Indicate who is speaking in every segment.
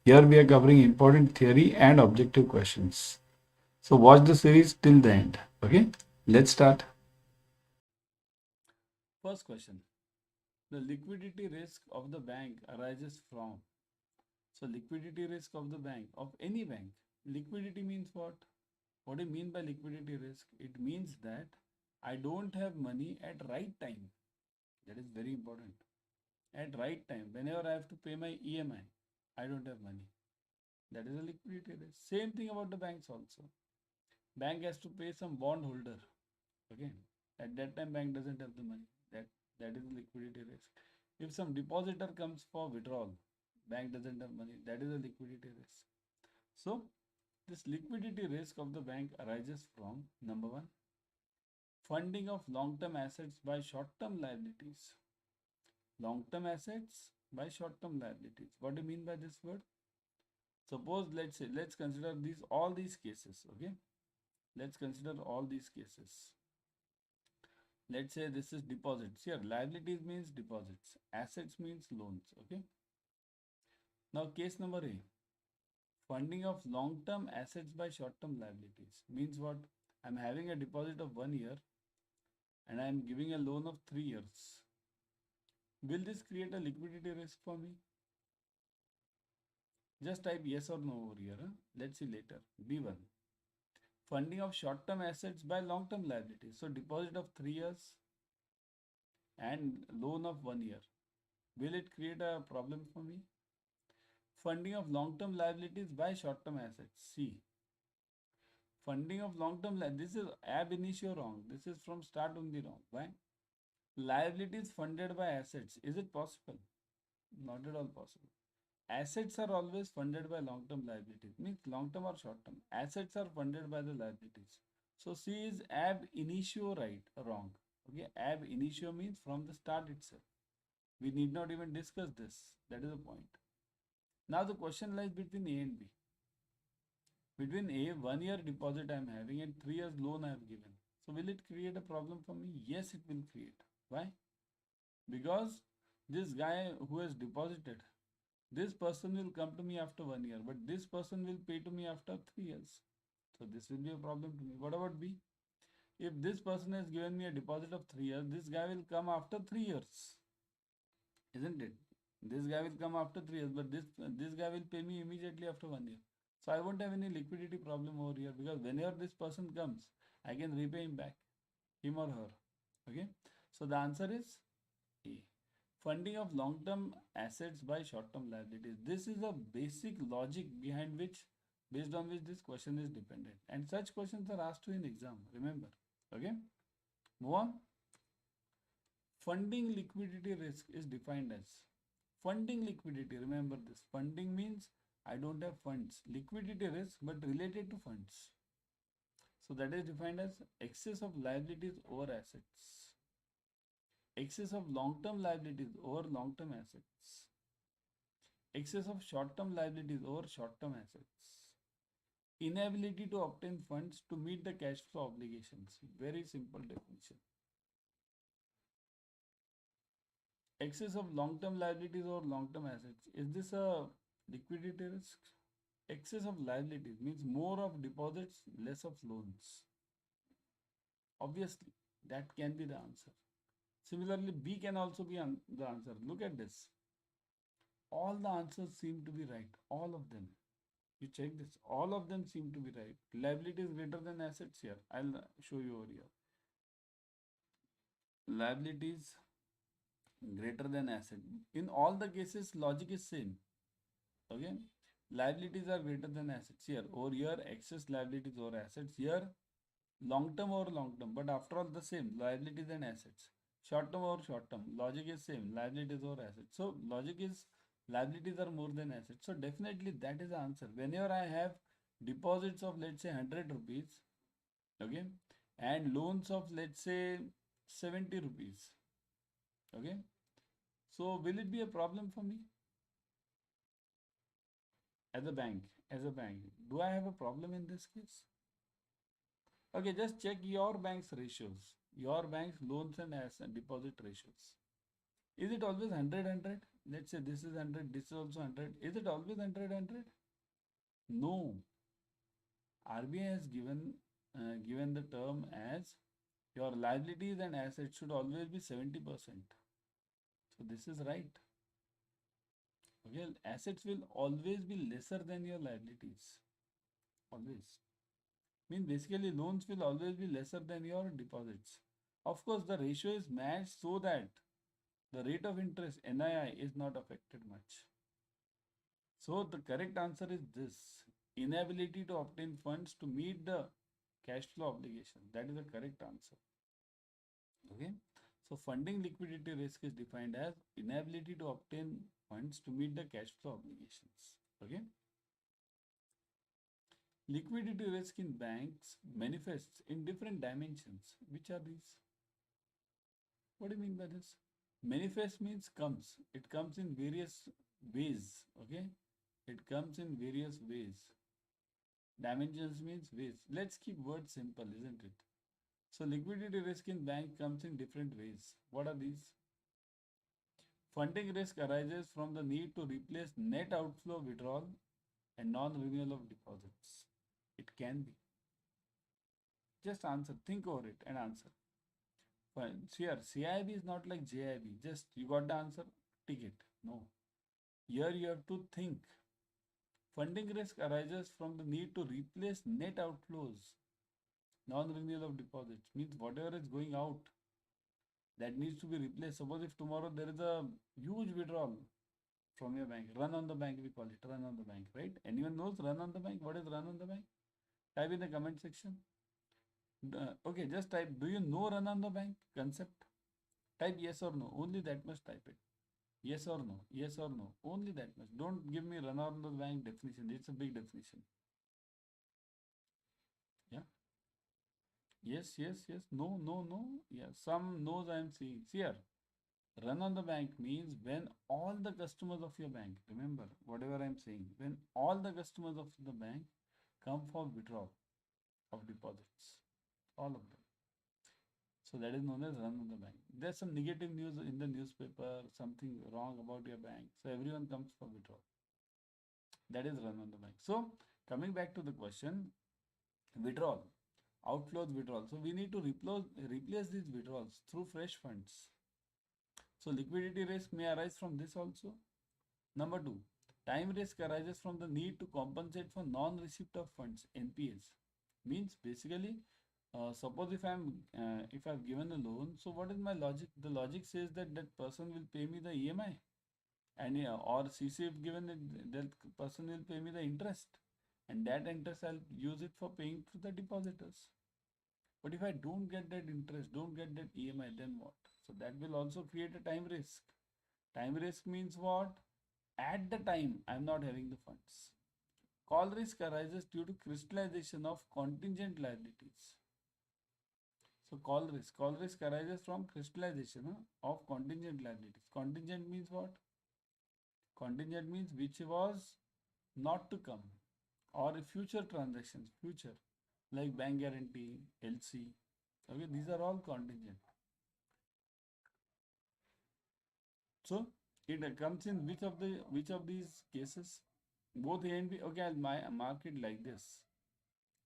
Speaker 1: Here we are covering important theory and objective questions. So watch the series till the end. Okay, let's start. First question. The liquidity risk of the bank arises from. So liquidity risk of the bank, of any bank. Liquidity means what? What do you mean by liquidity risk? It means that I don't have money at right time. That is very important. At right time, whenever I have to pay my EMI, I don't have money. That is a liquidity risk. Same thing about the banks also. Bank has to pay some bond holder. Okay. At that time, bank doesn't have the money. That is a liquidity risk. If some depositor comes for withdrawal, bank doesn't have money. That is a liquidity risk. So this liquidity risk of the bank arises from number one, funding of long-term assets by short-term liabilities. Long-term assets by short-term liabilities. What do you mean by this word? Suppose let's consider all these cases. Okay, let's consider all these cases. Let's say this is deposits. Here, liabilities means deposits, assets means loans. Okay. Now, case number A, funding of long-term assets by short-term liabilities means what? I'm having a deposit of 1 year and I'm giving a loan of 3 years. Will this create a liquidity risk for me? Just type yes or no over here. Huh? Let's see later. B1. Funding of short-term assets by long-term liabilities. So deposit of 3 years and loan of 1 year. Will it create a problem for me? Funding of long-term liabilities by short-term assets. C. Funding of long-term this is ab initio wrong. This is from start only wrong. Why? Liabilities funded by assets. Is it possible? Not at all possible. Assets are always funded by long-term liabilities. Means long-term or short-term. Assets are funded by the liabilities. So C is ab initio right, wrong. Okay, ab initio means from the start itself. We need not even discuss this. That is the point. Now the question lies between A and B. Between A, 1 year deposit I am having and 3 years loan I have given. So will it create a problem for me? Yes, it will create. Why? Because this guy who has deposited, this person will come to me after 1 year, but this person will pay to me after 3 years. So this will be a problem to me. What about B? If this person has given me a deposit of 3 years, this guy will come after 3 years, isn't it? This guy will come after 3 years, but this guy will pay me immediately after 1 year. So I won't have any liquidity problem over here because whenever this person comes, I can repay him back, him or her. Okay. So the answer is A. Funding of long-term assets by short-term liabilities. This is a basic logic based on which this question is dependent. And such questions are asked to in exam. Remember. Okay. Move on. Funding liquidity risk is defined as funding liquidity. Remember this. Funding means I don't have funds. Liquidity risk, but related to funds. So that is defined as excess of liabilities over assets. Excess of long-term liabilities over long-term assets. Excess of short-term liabilities over short-term assets. Inability to obtain funds to meet the cash flow obligations. Very simple definition. Excess of long-term liabilities or long-term assets. Is this a liquidity risk? Excess of liabilities means more of deposits, less of loans. Obviously, that can be the answer. Similarly, B can also be the answer. Look at this. All the answers seem to be right. All of them. You check this. All of them seem to be right. Liability is greater than assets here. I'll show you over here. Liabilities greater than asset. In all the cases, logic is same. Okay. Liabilities are greater than assets here. Over here, excess liabilities over assets. Here, long term over long term. But after all, the same liabilities and assets. Short term over short term. Logic is same. Liabilities over assets. So logic is liabilities are more than assets. So definitely that is the answer. Whenever I have deposits of let's say 100 rupees, okay, and loans of let's say 70 rupees, okay, so will it be a problem for me as a bank? As a bank, do I have a problem in this case? Okay, just check your bank's ratios, your bank's loans and asset deposit ratios. Is it always 100 100? let's say this is 100, this is also 100. Is it always 100? No. RBI has given the term as your liabilities and assets should always be 70%. So this is right. Okay, assets will always be lesser than your liabilities. Always. Means basically loans will always be lesser than your deposits. Of course, the ratio is matched so that the rate of interest NII is not affected much. So the correct answer is this: inability to obtain funds to meet the cash flow obligation. That is the correct answer. Okay. So funding liquidity risk is defined as inability to obtain funds to meet the cash flow obligations. Okay. Liquidity risk in banks manifests in different dimensions. Which are these? What do you mean by this? Manifest means comes. It comes in various ways. Okay. It comes in various ways. Dimensions means ways. Let's keep words simple, isn't it? So liquidity risk in bank comes in different ways. What are these? Funding risk arises from the need to replace net outflow withdrawal and non-renewal of deposits. It can be. Just answer. Think over it and answer. Fine. Here, CAIIB is not like JIB. Just you got the answer, tick it. No. Here you have to think. Funding risk arises from the need to replace net outflows. Non-renewal of deposits means whatever is going out that needs to be replaced. Suppose if tomorrow there is a huge withdrawal from your bank, run on the bank, we call it run on the bank, right? Anyone knows run on the bank? What is run on the bank? Type in the comment section. Okay, just type, do you know run on the bank concept? Type yes or no, only that much type it. Yes or no, yes or no, only that much. Don't give me run on the bank definition, it's a big definition. Yeah. Yes, yes, yes, no, no, no. Yeah, some no's I am seeing. See here, run on the bank means when all the customers of your bank, remember whatever I am saying, when all the customers of the bank come for withdrawal of deposits, all of them. So that is known as run on the bank. There's some negative news in the newspaper, something wrong about your bank. So everyone comes for withdrawal. That is run on the bank. So coming back to the question, withdrawal, outflows, withdrawal. So we need to replace these withdrawals through fresh funds. So liquidity risk may arise from this also. Number two, time risk arises from the need to compensate for non-receipt of funds, NPAs. Means basically, suppose if I've given a loan, so what is my logic? The logic says that that person will pay me the EMI, and or CC if given that person will pay me the interest, and that interest I'll use it for paying to the depositors. But if I don't get that interest, don't get that EMI, then what? So that will also create a time risk. Time risk means what? At the time, I'm not having the funds. Call risk arises due to crystallization of contingent liabilities. So call risk arises from crystallization of contingent liabilities. Contingent means what? Contingent means which was not to come, or future transactions, future, like bank guarantee, LC. Okay, these are all contingent. So it comes in which of these cases? Both A and B. Okay, I'll mark it like this: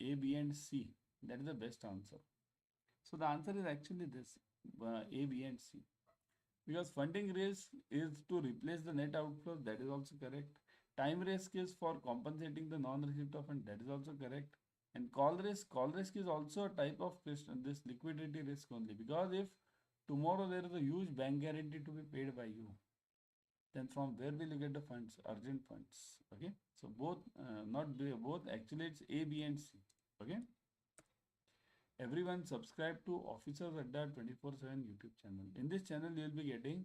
Speaker 1: A, B, and C. That is the best answer. So the answer is actually this: A, B, and C. Because funding risk is to replace the net outflow. That is also correct. Time risk is for compensating the non-receipt of fund. That is also correct. And call risk is also a type of this liquidity risk only. Because if tomorrow there is a huge bank guarantee to be paid by you, then from where will you get the funds? Urgent funds. Okay. So both, not both, actually it's A, B, and C. Okay. Everyone subscribe to Officers Adda 24/7 YouTube channel. In this channel, you will be getting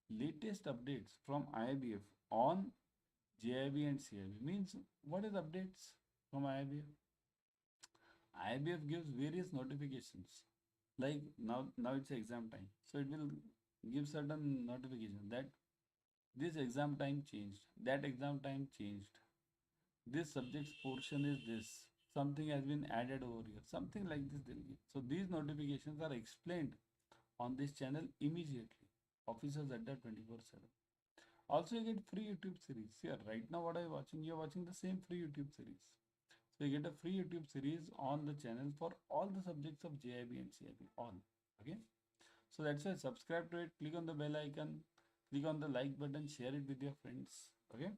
Speaker 1: latest updates from IIBF on JIB and CIB. Means what is updates from IIBF? IIBF gives various notifications. Like now it's exam time. So it will give certain notification that this exam time changed, that exam time changed, this subject's portion is this, something has been added over here, something like this they'll give. So these notifications are explained on this channel immediately. Officers Adda 24/7. Also, you get free YouTube series. Here, right now, what are you watching? You're watching the same free YouTube series. So you get a free YouTube series on the channel for all the subjects of JIB and CIB, all. Okay. So that's why subscribe to it, click on the bell icon, click on the like button, share it with your friends. Okay.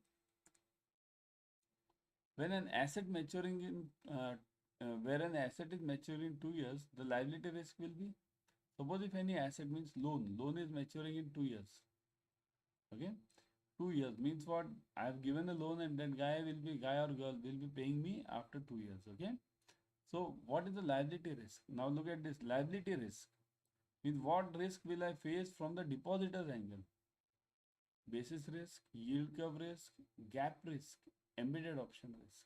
Speaker 1: When an asset maturing where an asset is maturing in 2 years, the liability risk will be, suppose if any asset means loan is maturing in 2 years. Okay. 2 years means what? I have given a loan and that guy or girl will be paying me after 2 years. Okay. So what is the liability risk? Now look at this liability risk. Means what risk will I face from the depositor's angle? Basis risk, yield curve risk, gap risk, embedded option risk.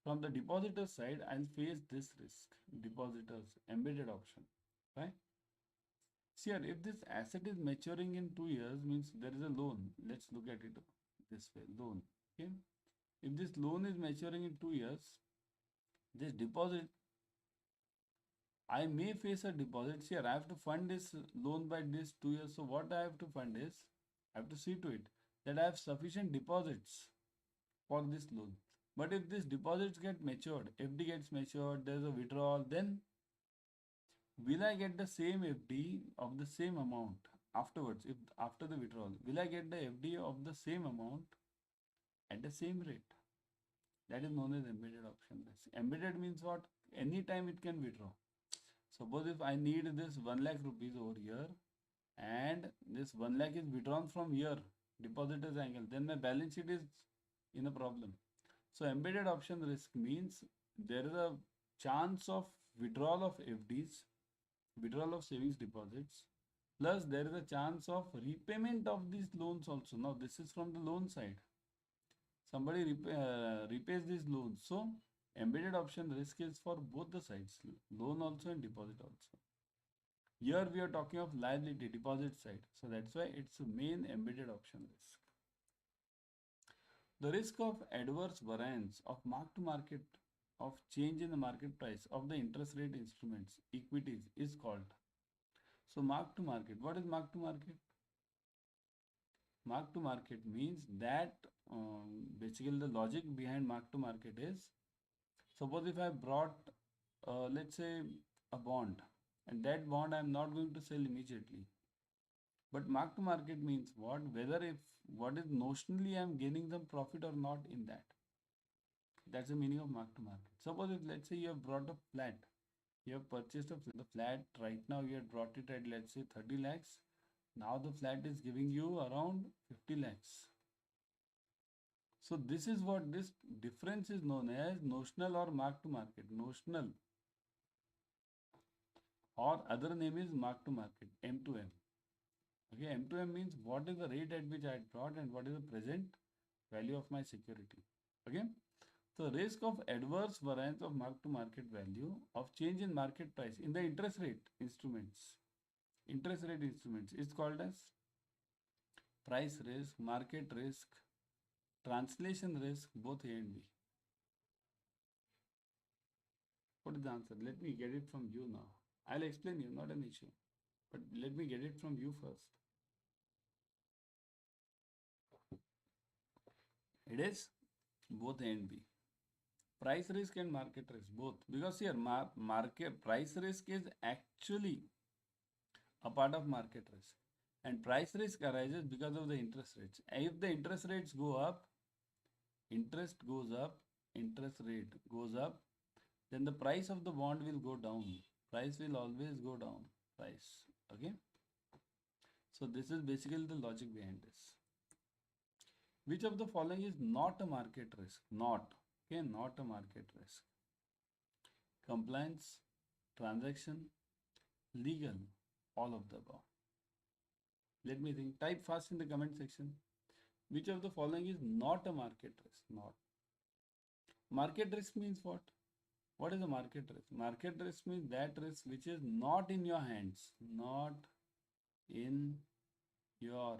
Speaker 1: From the depositor side, I'll face this risk, depositors, embedded option, right? See here, if this asset is maturing in 2 years, means there is a loan. Let's look at it this way, loan, okay? If this loan is maturing in 2 years, this deposit, I may face a deposit. Here, I have to fund this loan by this 2 years. So what I have to fund is, I have to see to it that I have sufficient deposits for this loan. But if these deposits get matured, FD gets matured, there's a withdrawal, then will I get the same FD of the same amount afterwards, if after the withdrawal? Will I get the FD of the same amount at the same rate? That is known as embedded option risk. Embedded means what? Anytime it can withdraw. Suppose if I need this 1 lakh rupees over here and this 1 lakh is withdrawn from here, depositor's angle, then my balance sheet is in a problem. So embedded option risk means there is a chance of withdrawal of FDs, withdrawal of savings deposits, plus there is a chance of repayment of these loans also. Now this is from the loan side. Somebody repays these loans. So embedded option risk is for both the sides, loan also and deposit also. Here we are talking of liability, deposit side. So that's why it's a main embedded option risk. The risk of adverse variance of mark to market of change in the market price of the interest rate instruments, equities, is called. So mark to market. What is mark to market? Mark to market means that basically the logic behind mark to market is, suppose if I brought let's say a bond, and that bond I am not going to sell immediately. But mark to market means what? Whether if what is notionally I am gaining some profit or not in that. That's the meaning of mark to market. Suppose if let's say you have brought a flat, you have purchased the flat right now, you have brought it at let's say 30 lakhs. Now the flat is giving you around 50 lakhs. So this is what this difference is known as notional or mark to market. Notional or other name is mark to market, M to M. Okay, M to M means what is the rate at which I had brought and what is the present value of my security. Okay. So risk of adverse variance of mark to market value of change in market price in the interest rate instruments is called as price risk, market risk, translation risk, both A and B. What is the answer? Let me get it from you now. I'll explain you, not an issue. But let me get it from you first. It is both A and B. Price risk and market risk, both. Because here market price risk is actually a part of market risk. And price risk arises because of the interest rates. If the interest rates go up, interest rate goes up, then the price of the bond will go down. Price will always go down. Price. Okay. So this is basically the logic behind this. Which of the following is not a market risk? Not. Okay, not a market risk. Compliance, transaction, legal, all of the above. Let me think. Type fast in the comment section. Which of the following is not a market risk? Not. Market risk means what? What is a market risk? Market risk means that risk which is not in your hands. Not in your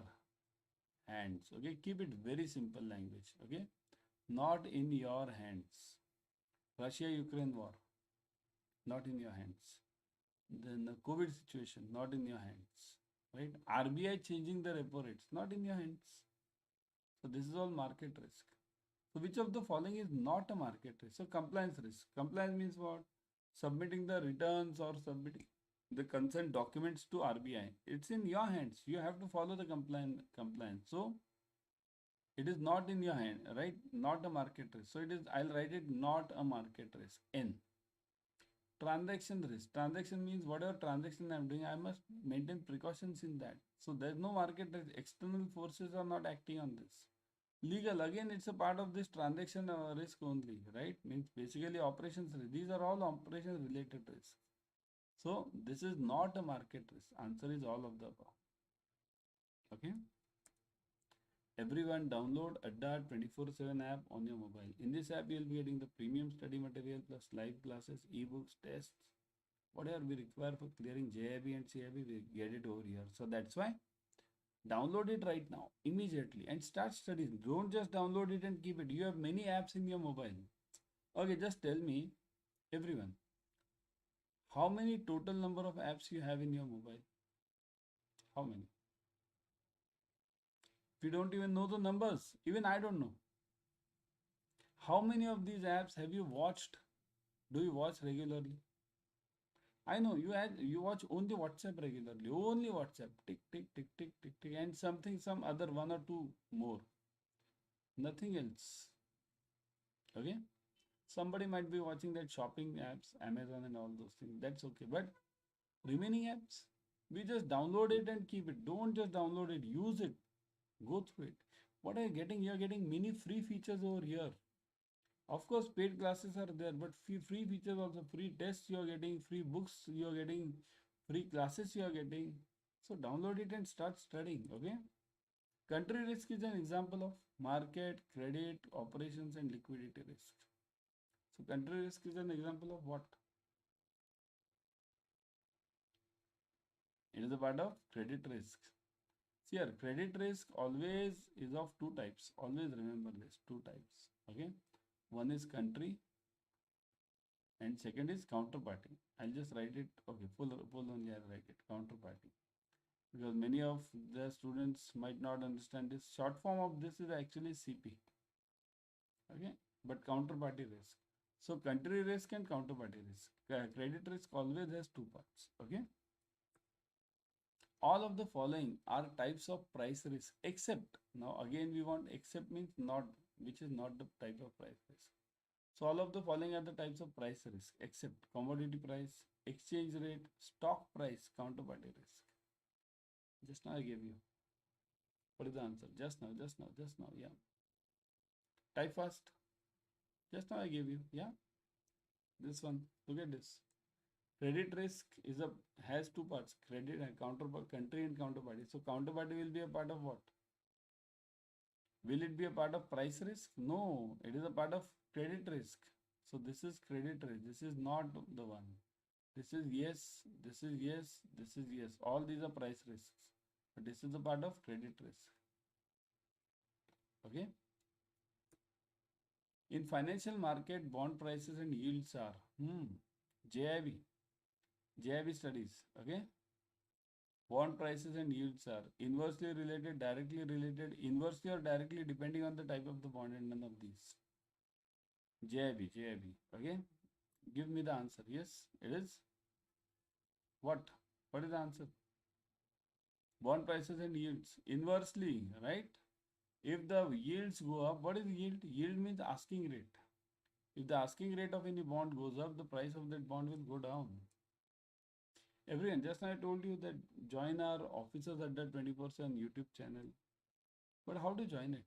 Speaker 1: hands. Okay, keep it very simple language. Okay, not in your hands. Russia-Ukraine war, not in your hands. Then the COVID situation, not in your hands. right? RBI changing the repo rates, not in your hands. So this is all market risk. So which of the following is not a market risk? So compliance risk. Compliance means what? Submitting the returns or submitting the consent documents to RBI. It's in your hands. You have to follow the compliance. So it is not in your hand, right? Not a market risk. So it is, I'll write it not a market risk. N. Transaction risk. Transaction means whatever transaction I'm doing, I must maintain precautions in that. So there's no market risk. External forces are not acting on this. Legal, again, it's a part of this transaction risk only, right? Means basically operations risk. These are all operations related risks. So this is not a market risk. Answer is all of the above. Okay. Everyone download Adda 24/7 app on your mobile. In this app, you'll be getting the premium study material plus live classes, ebooks, tests, whatever we require for clearing JIB and CIB, we get it over here. So that's why download it right now, immediately, and start studying. Don't just download it and keep it. You have many apps in your mobile. Okay, just tell me, everyone, how many total number of apps you have in your mobile? How many? We don't even know the numbers. Even I don't know. How many of these apps have you watched? Do you watch regularly? I know you watch only WhatsApp regularly. Only WhatsApp. Tick tick tick tick tick tick, and some other one or two more. Nothing else. Okay. Somebody might be watching that shopping apps, Amazon and all those things. That's okay. But remaining apps, we just download it and keep it. Don't just download it. Use it. Go through it. What are you getting? You're getting many free features over here. Of course, paid classes are there, but free features also, free tests you are getting, free books you are getting, free classes you are getting. So download it and start studying. Okay. Country risk is an example of market, credit, operations, and liquidity risk. So country risk is an example of what? It is a part of credit risk. See here, credit risk always is of two types. Always remember this, two types. Okay. One is country and second is counterparty. I'll just write it. Okay, full only I'll write it. Counterparty. Because many of the students might not understand this. Short form of this is actually CP. Okay. But counterparty risk. So country risk and counterparty risk. Credit risk always has two parts. Okay. All of the following are types of price risk except, now again we want except means not, which is not the type of price risk. So all of the following are the types of price risk except commodity price, exchange rate, stock price, counterparty risk. Just now I gave you. What is the answer? Just now. Yeah. Type fast. Just now I gave you. Yeah. This one. Look at this. Credit risk is has two parts: credit and counterpart, country and counterparty. So counterparty will be a part of what? Will it be a part of price risk? No, it is a part of credit risk. So this is credit risk. This is not the one. This is yes. This is yes. This is yes. All these are price risks. But this is a part of credit risk. Okay. In financial market, bond prices and yields are JIB. JIB studies. Okay. Bond prices and yields are inversely related, directly related, inversely or directly depending on the type of the bond, and none of these. JIB. Okay. Give me the answer. Yes, it is. What? What is the answer? Bond prices and yields. Inversely, right? If the yields go up, what is yield? Yield means asking rate. If the asking rate of any bond goes up, the price of that bond will go down. Everyone, just now I told you that join our officers at that 24/7 YouTube channel. But how to join it?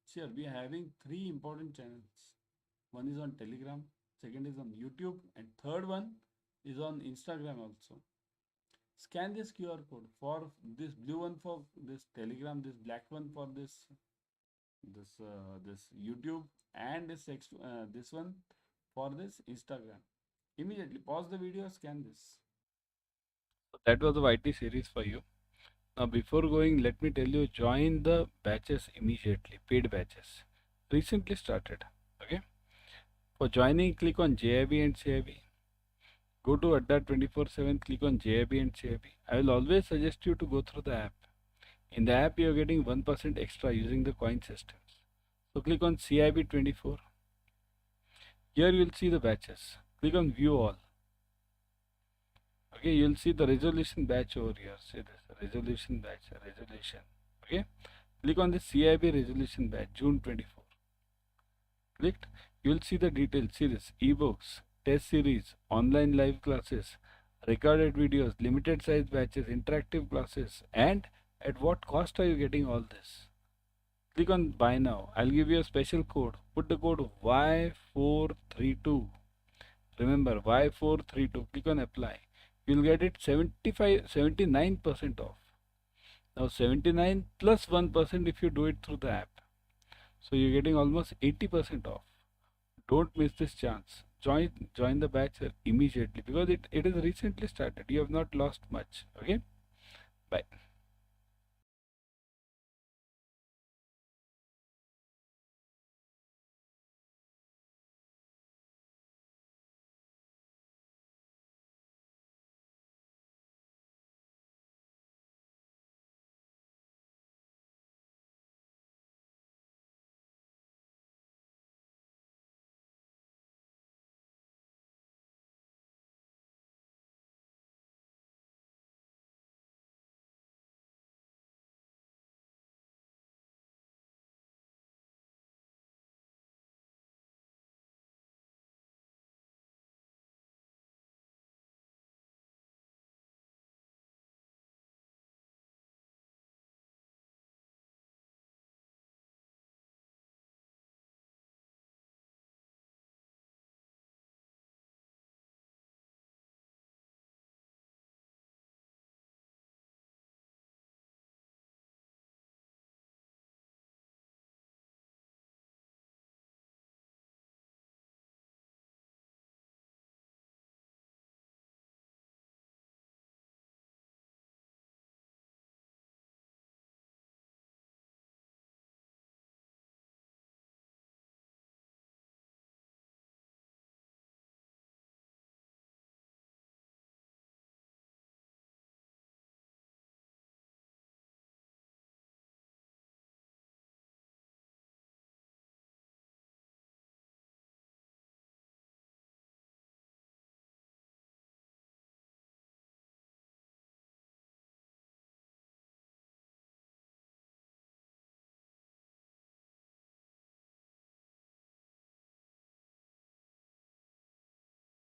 Speaker 1: Sure, we are having three important channels. One is on Telegram, second is on YouTube, and third one is on Instagram also. Scan this QR code for this blue one for this Telegram, this black one for this YouTube, and this one for this Instagram. Immediately pause the video, scan this. So that was the YT series for you. Now before going, let me tell you, join the batches immediately, paid batches. Recently started. Okay. For joining, click on JIB and CIB. Go to Adda 24/7, click on JIB and CAIIB. I will always suggest you to go through the app. In the app, you are getting 1% extra using the coin systems. So click on CIB 24. Here you will see the batches. Click on View All. Okay, you will see the resolution batch over here. See this resolution batch, resolution. Okay, click on the CIB resolution batch, June 24. Clicked, you will see the details. See this ebooks, test series, online live classes, recorded videos, limited size batches, interactive classes, and at what cost are you getting all this? Click on buy now. I'll give you a special code. Put the code Y432. Remember Y432. Click on apply. You'll get it 79% off. Now 79 plus 1% if you do it through the app. So you're getting almost 80% off. Don't miss this chance. Join the batch immediately because it is recently started. You have not lost much. Okay. Bye.